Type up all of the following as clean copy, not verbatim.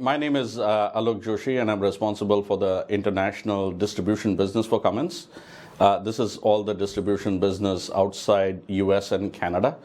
my name is Alok Joshi, and I'm responsible for the international distribution business for Cummins. This is all the distribution business outside US and Canada.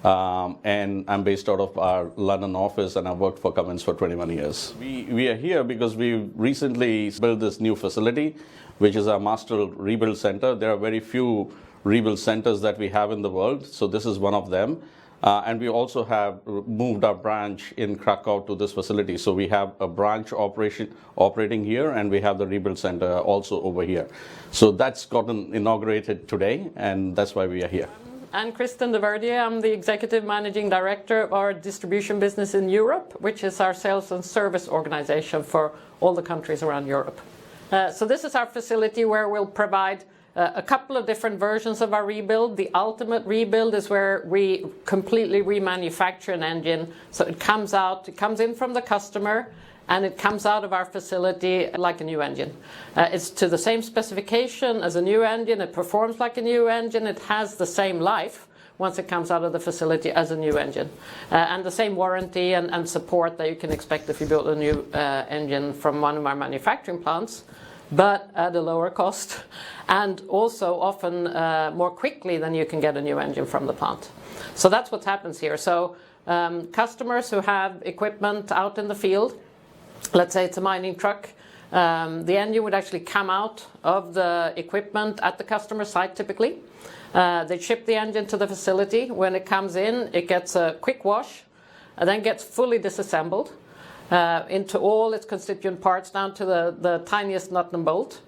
And I'm based out of our London office, and I've worked for Cummins for 21 years. We are here because we recently built this new facility, which is our master rebuild center. There are very few rebuild centers that we have in the world, so this is one of them. And we also have moved our branch in Kraków to this facility. So we have a branch operating here, and we have the rebuild center also over here. So that's gotten inaugurated today, and that's why we are here. I'm Kristen Devardia. I'm the Executive Managing Director of our distribution business in Europe, which is our sales and service organization for all the countries around Europe. So this is our facility where we'll provide a couple of different versions of our rebuild. The ultimate rebuild is where we completely remanufacture an engine. So it comes in from the customer, and it comes out of our facility like a new engine. It's to the same specification as a new engine. It performs like a new engine. It has the same life once it comes out of the facility as a new engine. And the same warranty and support that you can expect if you build a new engine from one of our manufacturing plants, but at a lower cost, and also often more quickly than you can get a new engine from the plant. So that's what happens here. So customers who have equipment out in the field, let's say it's a mining truck, the engine would actually come out of the equipment at the customer site typically. They ship the engine to the facility. When it comes in, it gets a quick wash, and then gets fully disassembled into all its constituent parts, down to the tiniest nut and bolt.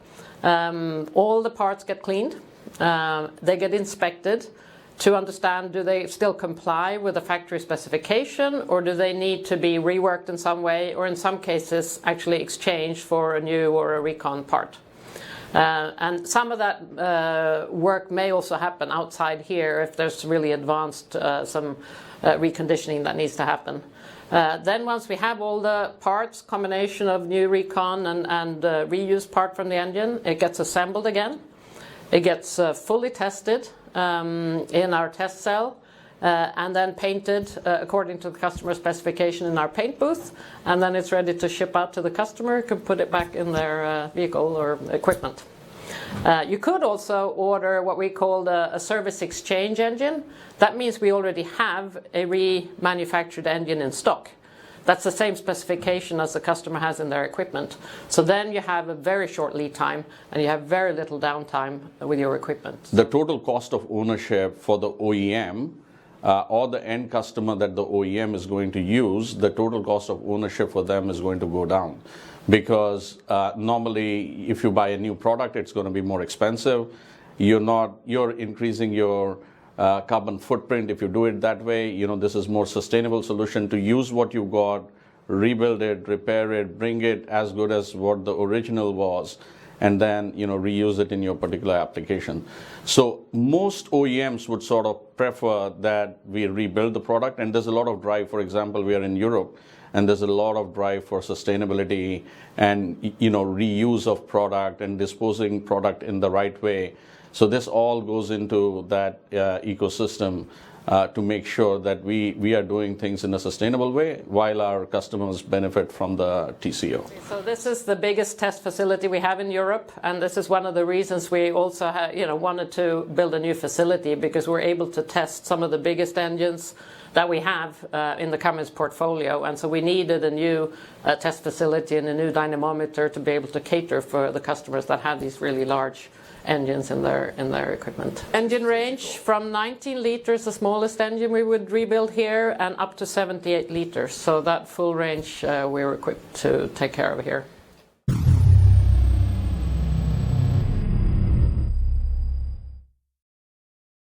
All the parts get cleaned. They get inspected to understand, do they still comply with the factory specification, or do they need to be reworked in some way, or in some cases actually exchanged for a new or a recon part. And some of that work may also happen outside here if there's really advanced some reconditioning that needs to happen. Then once we have all the parts, combination of new recon and reused part from the engine, it gets assembled again. It gets fully tested in our test cell, and then painted according to the customer specification in our paint booth, and then it's ready to ship out to the customer, who can put it back in their vehicle or equipment. You could also order what we call a service exchange engine. That means we already have a remanufactured engine in stock. That's the same specification as the customer has in their equipment. So then you have a very short lead time, and you have very little downtime with your equipment. The total cost of ownership for the OEM or the end customer that the OEM is going to use, the total cost of ownership for them is going to go down. Because normally if you buy a new product, it's going to be more expensive. You're increasing your carbon footprint if you do it that way. This is more sustainable solution to use what you got, rebuild it, repair it, bring it as good as what the original was, and then reuse it in your particular application. So most OEMs would sort of prefer that we rebuild the product, and there's a lot of drive. For example, we are in Europe, and there's a lot of drive for sustainability and reuse of product and disposing product in the right way. So this all goes into that ecosystem to make sure that we are doing things in a sustainable way while our customers benefit from the TCO. So this is the biggest test facility we have in Europe, and this is one of the reasons we also wanted to build a new facility, because we're able to test some of the biggest engines that we have in the Cummins portfolio, and so we needed a new test facility and a new dynamometer to be able to cater for the customers that have these really large engines in their equipment. Engine range from 19 liters, the smallest engine we would rebuild here, and up to 78 liters. So that full range we're equipped to take care of here.